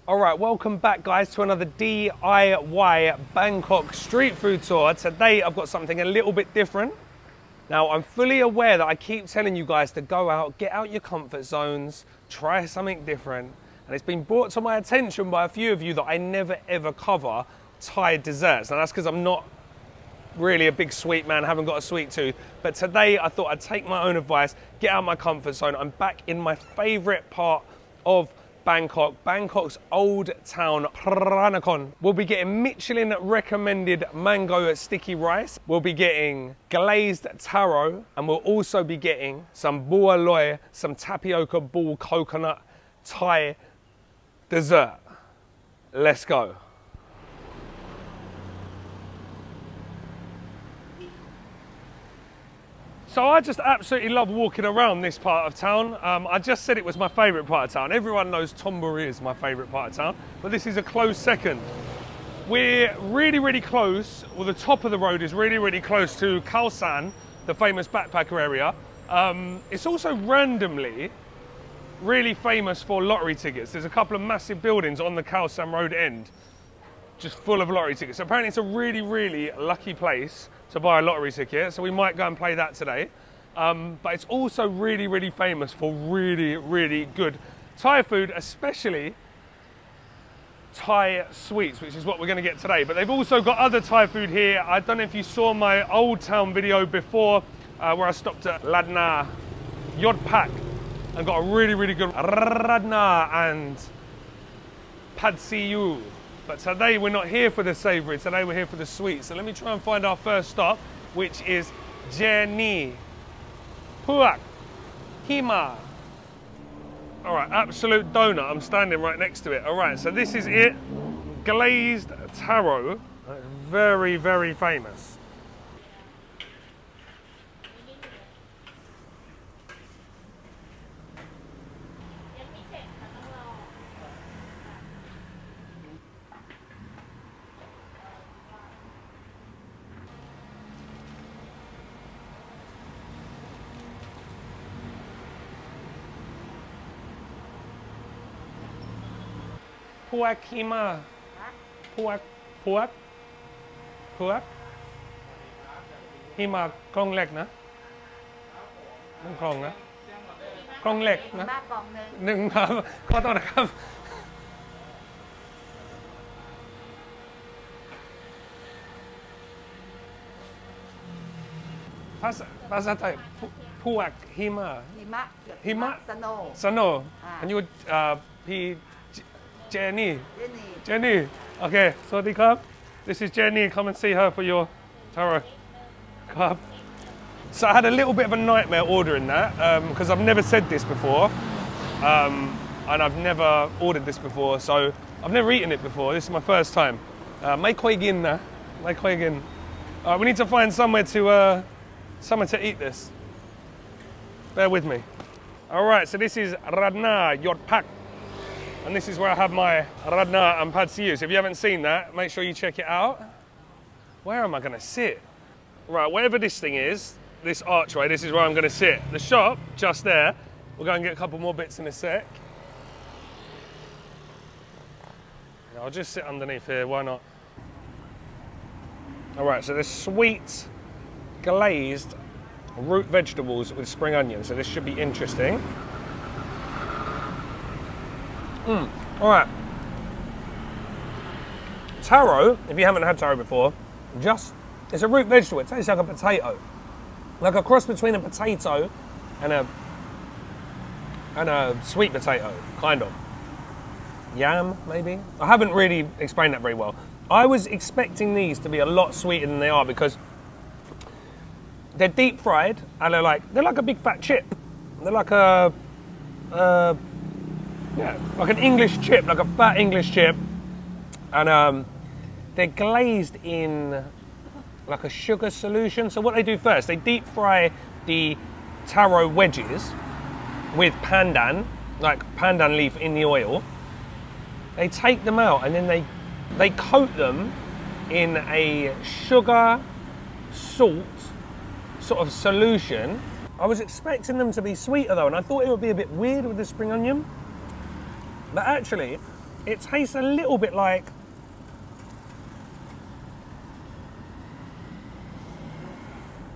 Alright, welcome back guys to another DIY Bangkok street food tour. Today I've got something a little bit different. Now I'm fully aware that I keep telling you guys to go out, get out your comfort zones, try something different. And it's been brought to my attention by a few of you that I never ever cover Thai desserts. Now that's because I'm not really a big sweet man, haven't got a sweet tooth. But today I thought I'd take my own advice, get out of my comfort zone. I'm back in my favourite part of Bangkok, Bangkok's old town, Rattanakosin. We'll be getting Michelin recommended mango sticky rice. We'll be getting glazed taro, and we'll also be getting some Bua Loi, some tapioca ball coconut Thai dessert. Let's go. So I just absolutely love walking around this part of town. I just said it was my favourite part of town. Everyone knows Thonburi is my favourite part of town, but this is a close second. We're really, really close, well the top of the road is really, really close to Khao San, the famous backpacker area. It's also randomly really famous for lottery tickets. There's a couple of massive buildings on the Khao San road end, just full of lottery tickets. So apparently it's a really, really lucky place to buy a lottery ticket, so we might go and play that today. But it's also really, really famous for really, really good Thai food, especially Thai sweets, which is what we're going to get today. But they've also got other Thai food here. I don't know if you saw my old town video before, where I stopped at Rattanakosin and got a really, really good Rattana and Pad See Ew. But today we're not here for the savoury, today we're here for the sweet. So let me try and find our first stop, which is Jenny, Puak, hima. All right, absolute donut, I'm standing right next to it. All right, so this is it, glazed taro, very, very famous. Puak hima. Puak. Hima กล่องเล็กนะต้องกล่องนะกล่องเล็กนะหนึ่งครับขอโทษนะครับภาษาไทย Puak hima หิมะ snow and you Jenny. Okay, Sawadee Krab. This is Jenny. Come and see her for your taro. Krab. So I had a little bit of a nightmare ordering that because I've never said this before, and I've never ordered this before. So I've never eaten it before. This is my first time. We need to find somewhere to eat this. Bear with me. All right. So this is Rattanakosin. And this is where I have my Rattana and Pad See Ew. So if you haven't seen that, make sure you check it out. Where am I going to sit? Right, wherever this thing is, this archway, this is where I'm going to sit. The shop, just there. We'll go and get a couple more bits in a sec. I'll just sit underneath here, why not? All right, so there's sweet glazed root vegetables with spring onions. So this should be interesting. All right. Taro, if you haven't had taro before, it's a root vegetable. It tastes like a potato. Like a cross between a potato and a sweet potato, kind of. Yam, maybe? I haven't really explained that very well. I was expecting these to be a lot sweeter than they are because they're deep fried and they're like a big fat chip. They're like like an English chip, like a fat English chip, and they're glazed in like a sugar solution. So what they do first, they deep fry the taro wedges with pandan, like pandan leaf in the oil. They take them out and then they coat them in a sugar salt sort of solution. I was expecting them to be sweeter though, and I thought it would be a bit weird with the spring onion. But actually, It tastes a little bit like,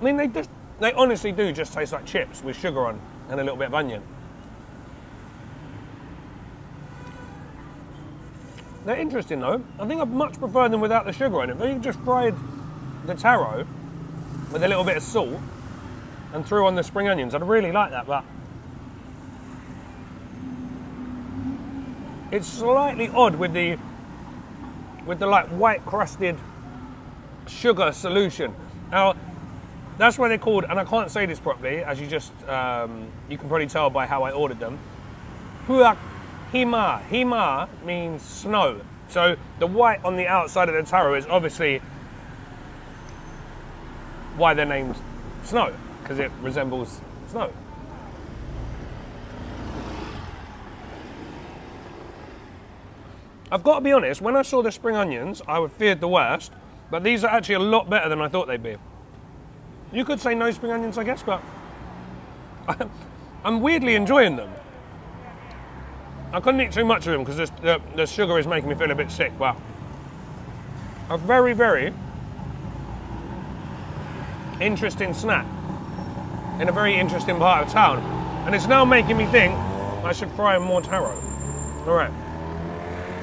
I mean, they honestly do just taste like chips with sugar on and a little bit of onion. They're interesting though. I think I'd much prefer them without the sugar on it. If you just fried the taro with a little bit of salt and threw on the spring onions, I'd really like that, but it's slightly odd with the like white crusted sugar solution. Now, that's why they're called, and I can't say this properly, as you just, you can probably tell by how I ordered them. Puak hima. Hima means snow. So the white on the outside of the taro is obviously why they're named snow, because it resembles snow. I've got to be honest, when I saw the spring onions, I feared the worst, but these are actually a lot better than I thought they'd be. You could say no spring onions, I guess, but I'm weirdly enjoying them. I couldn't eat too much of them because the sugar is making me feel a bit sick, but a very, very interesting snack in a very interesting part of town. And it's now making me think I should fry more taro. All right,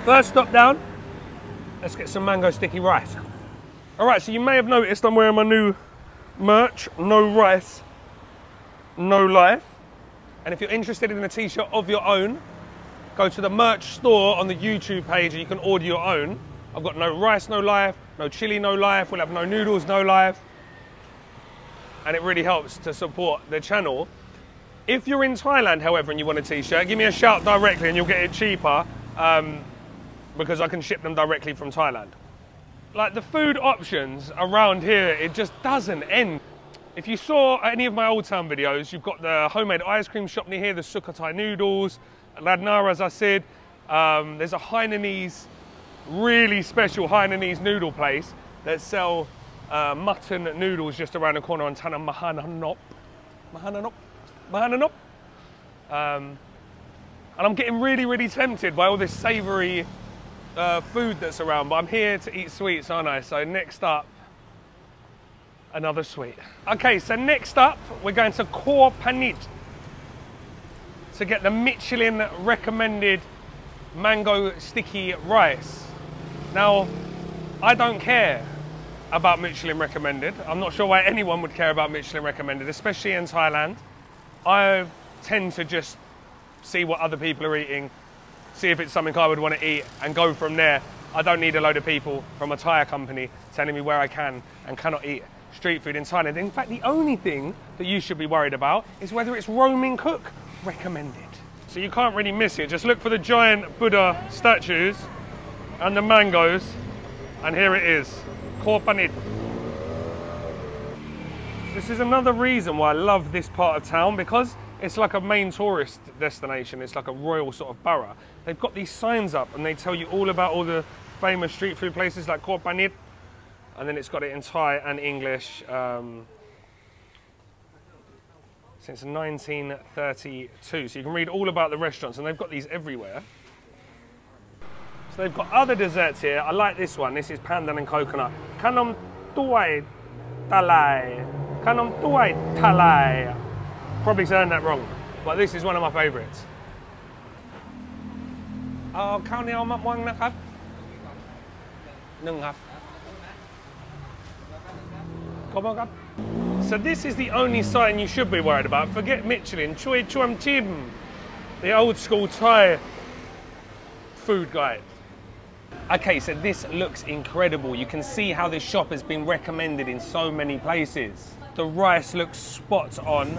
first stop down, let's get some mango sticky rice. All right, so you may have noticed I'm wearing my new merch, no rice, no life. And if you're interested in a t-shirt of your own, go to the merch store on the YouTube page and you can order your own. I've got no rice, no life, no chili, no life. We'll have no noodles, no life. And it really helps to support the channel. If you're in Thailand, however, and you want a t-shirt, give me a shout directly and you'll get it cheaper because I can ship them directly from Thailand. Like the food options around here, it just doesn't end. If you saw any of my old town videos, you've got the homemade ice cream shop near here, the Sukhothai noodles, Ladnar, as I said. There's a Hainanese, really special Hainanese noodle place that sell mutton noodles just around the corner on Tana Mahananop. And I'm getting really, really tempted by all this savoury food that's around, but I'm here to eat sweets, aren't I? So next up, another sweet. Okay, so next up, we're going to Panich to get the Michelin recommended mango sticky rice. Now, I don't care about Michelin recommended. I'm not sure why anyone would care about Michelin recommended, especially in Thailand. I tend to just see what other people are eating, see if it's something I would want to eat and go from there. I don't need a load of people from a Thai company telling me where I can and cannot eat street food in Thailand. In fact, the only thing that you should be worried about is whether it's roaming cook recommended. So you can't really miss it. Just look for the giant Buddha statues and the mangoes, and here it is, Khor Panich. This is another reason why I love this part of town, because it's like a main tourist destination. It's like a royal sort of borough. They've got these signs up and they tell you all about all the famous street food places like Khor Panich, and then it's got it in Thai and English since 1932. So you can read all about the restaurants, and they've got these everywhere. So they've got other desserts here. I like this one. This is pandan and coconut. Khanom tuai talai. Khanom tuai talai. Probably saying that wrong, but this is one of my favourites. Khao niao map wang nakrab. Nung krab. Khobon krab. So this is the only sign you should be worried about. Forget Michelin. Choi Chuam Chim, the old school Thai food guide. Okay, so this looks incredible. You can see how this shop has been recommended in so many places. The rice looks spot on.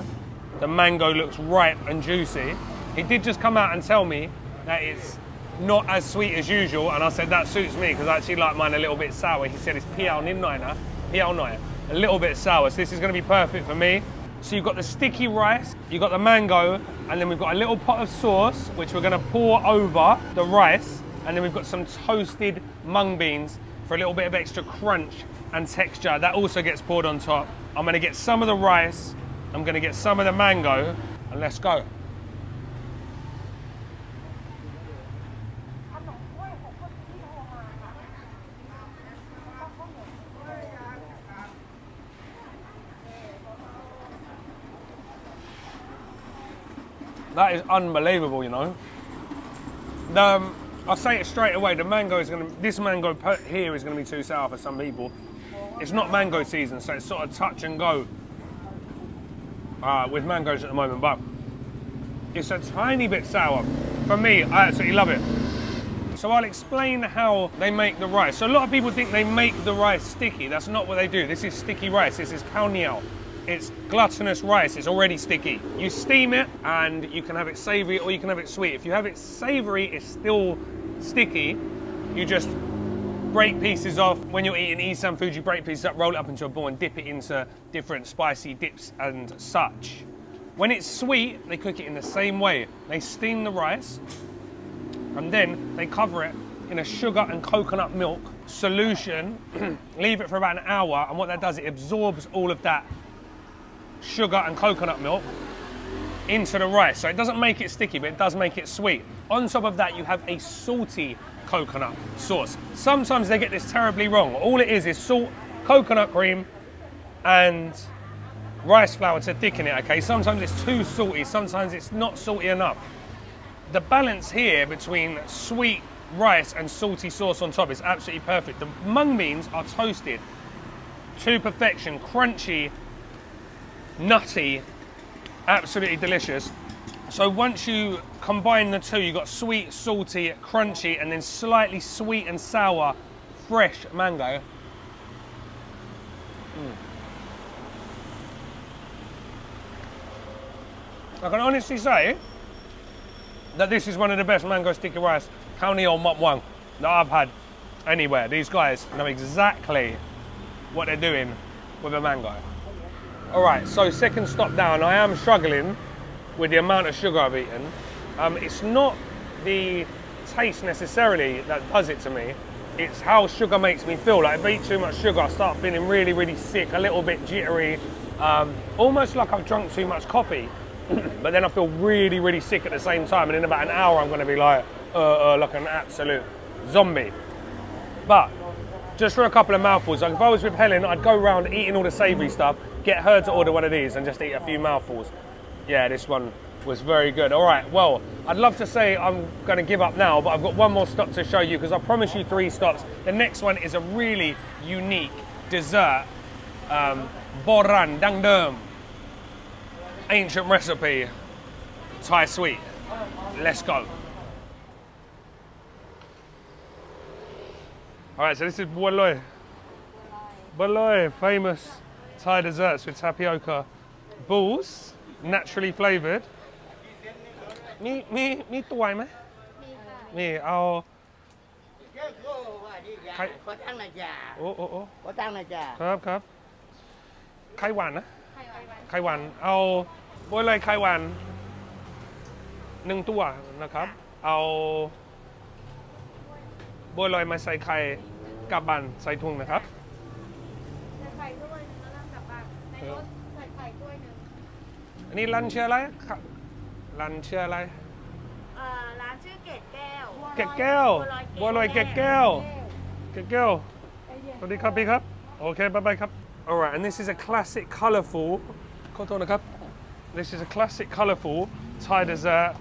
The mango looks ripe and juicy. He did just come out and tell me that it's not as sweet as usual, and I said that suits me because I actually like mine a little bit sour. He said it's piao nin nai na, piao nai, a little bit sour, so this is going to be perfect for me. So you've got the sticky rice, you've got the mango, and then we've got a little pot of sauce which we're going to pour over the rice, and then we've got some toasted mung beans for a little bit of extra crunch and texture. That also gets poured on top. I'm going to get some of the rice, I'm going to get some of the mango, and let's go. That is unbelievable, you know. I'll say it straight away, this mango here is gonna be too sour for some people. It's not mango season, so it's sort of touch and go with mangoes at the moment, but it's a tiny bit sour. For me, I absolutely love it. So I'll explain how they make the rice. So a lot of people think they make the rice sticky. That's not what they do. This is sticky rice. This is khao niao. It's glutinous rice. It's already sticky. You steam it and you can have it savory or you can have it sweet. If you have it savory, it's still sticky. You just break pieces off. When you're eating Isan food, you break pieces up, roll it up into a ball and dip it into different spicy dips and such. When it's sweet, they cook it in the same way. They steam the rice and then they cover it in a sugar and coconut milk solution, leave it for about an hour, and what that does, it absorbs all of that sugar and coconut milk into the rice. So it doesn't make it sticky, but it does make it sweet. On top of that, you have a salty coconut sauce. Sometimes they get this terribly wrong. All it is salt, coconut cream, and rice flour to thicken it, okay? Sometimes it's too salty, sometimes it's not salty enough. The balance here between sweet rice and salty sauce on top is absolutely perfect. The mung beans are toasted to perfection, crunchy, nutty, absolutely delicious. So once you combine the two, you've got sweet, salty, crunchy, and then slightly sweet and sour, fresh mango. I can honestly say that this is one of the best mango sticky rice khao niao mop wang that I've had anywhere. These guys know exactly what they're doing with a mango. All right, so second stop down. I am struggling with the amount of sugar I've eaten. It's not the taste necessarily that does it to me. It's how sugar makes me feel. Like if I eat too much sugar, I start feeling really, really sick, a little bit jittery, almost like I've drunk too much coffee. But then I feel really, really sick at the same time. And in about an hour, I'm going to be like an absolute zombie. But just for a couple of mouthfuls, like if I was with Helen, I'd go around eating all the savoury stuff, get her to order one of these and just eat a few mouthfuls. Yeah, this one was very good. All right, well, I'd love to say I'm going to give up now, but I've got one more stop to show you because I promised you 3 stops. The next one is a really unique dessert, Boran Dang Dum. Ancient recipe, Thai sweet. Let's go. All right, so this is Bua Loi. Bua Loi, famous Thai desserts with tapioca balls, naturally flavoured. Me ตัวไหม มีเอาขอตั้งหน่อยจ้าโอ้ขอตั้งหน่อยจ้าครับไข่หวานนะไข่หวานเอาบัวลอยไข่หวาน1 ตัวนะครับเอาบัวลอยมาใส่ไข่กับบันใส่ถุงนะครับใส่ไข่ถ้วยนึงแล้วกับบันในรถใส่ไข่ถ้วยนึงอันนี้ร้านชื่ออะไรร้านชื่ออะไรร้านชื่อเกตแก้วบัวลอยเกตแก้วสวัสดีครับพี่ครับโอเคบ๊ายบายครับ Alright, and this is a classic colourful, this is a classic colourful Thai dessert.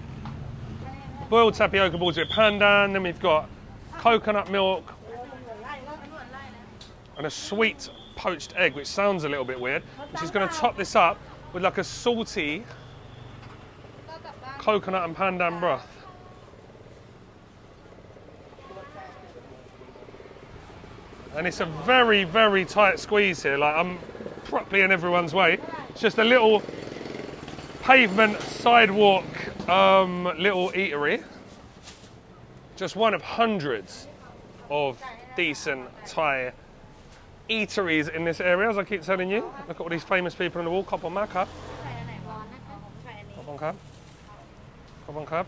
Boiled tapioca balls with pandan, then we've got coconut milk and a sweet poached egg, which sounds a little bit weird. She's going to top this up with like a salty coconut and pandan broth. And it's a very, very tight squeeze here. Like I'm properly in everyone's way. It's just a little pavement sidewalk little eatery. Just one of hundreds of decent Thai eateries in this area, as I keep telling you. Look at all these famous people on the wall. Khop on ma khap. Khop on khap. Khop on khap.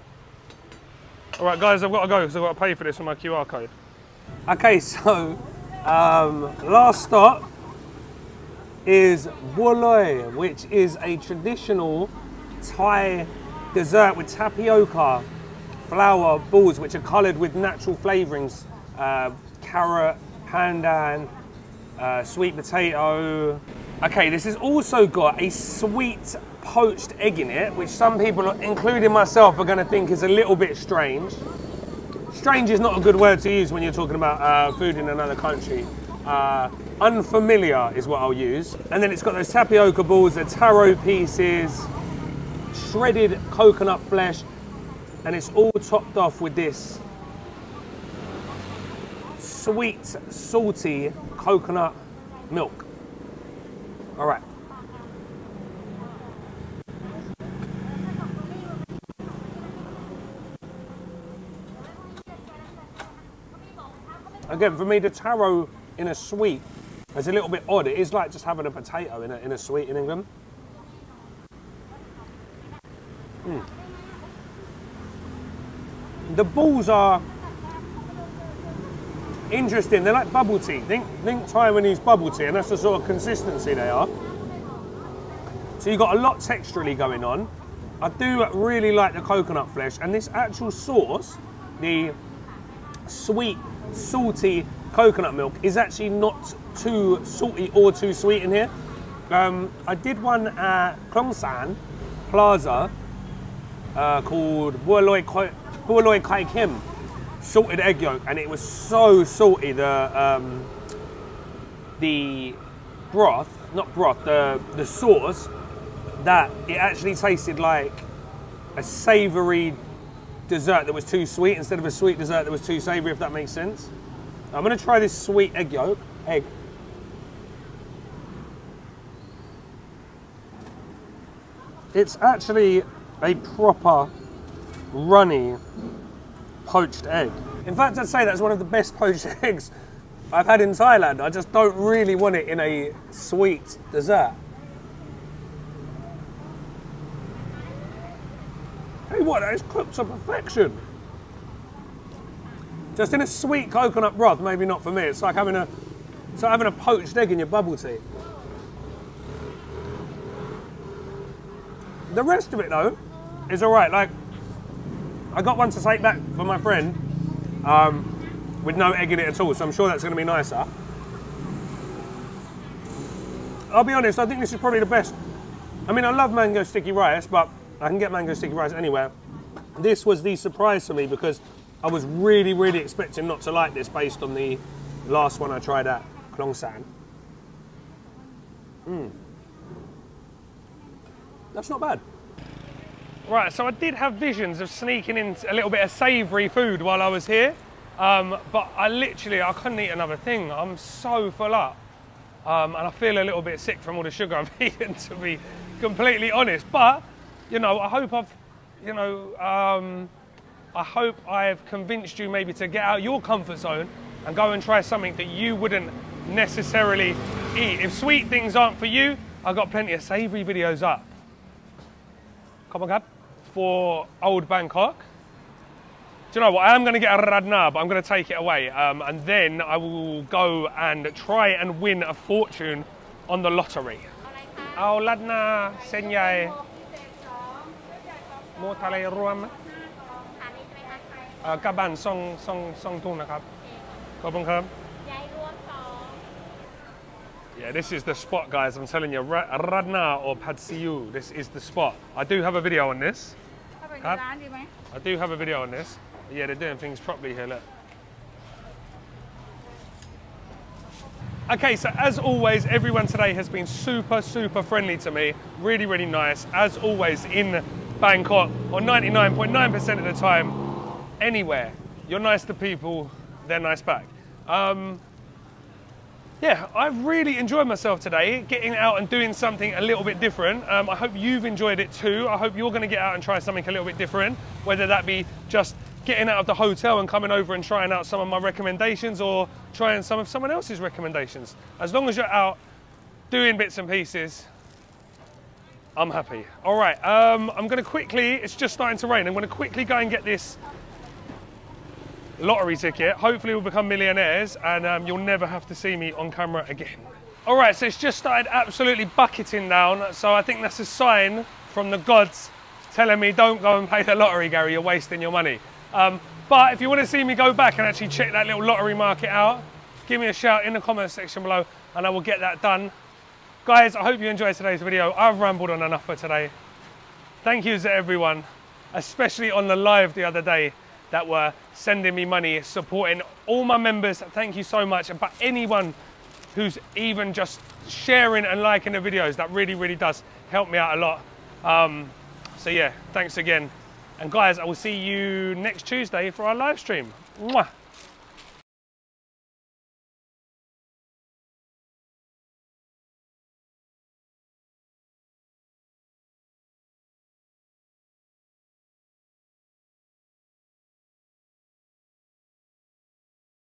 All right, guys, I've got to go because I've got to pay for this with my QR code. Okay, so last stop is Bua Loi, which is a traditional Thai dessert with tapioca flour balls, which are coloured with natural flavourings, carrot, pandan, sweet potato. Okay, this has also got a sweet poached egg in it, which some people, including myself, are going to think is a little bit strange. Strange is not a good word to use when you're talking about food in another country. Unfamiliar is what I'll use. And then it's got those tapioca balls, the taro pieces, shredded coconut flesh, and it's all topped off with this sweet, salty coconut milk. All right. Again, for me, the taro in a sweet is a little bit odd. It is like just having a potato in a sweet in England. The balls are interesting. They're like bubble tea. Think Taiwanese bubble tea, and that's the sort of consistency they are. So you've got a lot texturally going on. I do really like the coconut flesh, and this actual sauce, the sweet, salty coconut milk, is actually not too salty or too sweet in here. I did one at Klong San Plaza called Bua Loi Khet Kaew, salted egg yolk, and it was so salty. The broth, not broth, the sauce, that it actually tasted like a savoury dessert that was too sweet instead of a sweet dessert that was too savoury, if that makes sense. I'm going to try this sweet egg yolk. It's actually a proper runny poached egg. In fact, I'd say that's one of the best poached eggs I've had in Thailand. I just don't really want it in a sweet dessert. Hey, what? That is cooked to perfection. Just in a sweet coconut broth, maybe not for me. It's like having a poached egg in your bubble tea. The rest of it though is all right. Like, I got one to take back for my friend with no egg in it at all, so I'm sure that's going to be nicer. I'll be honest, I think this is probably the best. I mean, I love mango sticky rice, but I can get mango sticky rice anywhere. This was the surprise for me because I was really, really expecting not to like this based on the last one I tried at Klong San. That's not bad. Right, so I did have visions of sneaking in a little bit of savoury food while I was here, but I couldn't eat another thing. I'm so full up, and I feel a little bit sick from all the sugar I've eaten, to be completely honest. But, you know, I hope I've convinced you maybe to get out your comfort zone and go and try something that you wouldn't necessarily eat. If sweet things aren't for you, I've got plenty of savoury videos up. Come on, Gab, for old Bangkok. Do you know what? I am going to get a radna, but I'm going to take it away. And then I will go and try and win a fortune on the lottery. Ao radna sen yai mo thalai rwam kaban song tung nakap. Khobun khab. Yeah, this is the spot, guys. I'm telling you, Radna or Pad Siu, this is the spot. I do have a video on this. I do have a video on this. Yeah, they're doing things properly here, look. Okay, so as always, everyone today has been super, super friendly to me. Really, really nice. As always, in Bangkok, or 99.9% of the time, anywhere, you're nice to people, they're nice back. Yeah, I've really enjoyed myself today, getting out and doing something a little bit different. I hope you've enjoyed it too. I hope you're going to get out and try something a little bit different, whether that be just getting out of the hotel and coming over and trying out some of my recommendations or trying some of someone else's recommendations. As long as you're out doing bits and pieces, I'm happy. All right, I'm going to quickly, it's just starting to rain, I'm going to quickly go and get this lottery ticket. Hopefully we'll become millionaires and you'll never have to see me on camera again. All right, so it's just started absolutely bucketing down. So I think that's a sign from the gods telling me don't go and play the lottery, Gary, you're wasting your money. But if you want to see me go back and actually check that little lottery market out, give me a shout in the comments section below and I will get that done. Guys, I hope you enjoyed today's video. I've rambled on enough for today. thank yous to everyone, especially on the live the other day, that were sending me money, supporting all my members. Thank you so much. But anyone who's even just sharing and liking the videos, that really, really does help me out a lot. So yeah, thanks again. And guys, I will see you next Tuesday for our live stream. Mwah.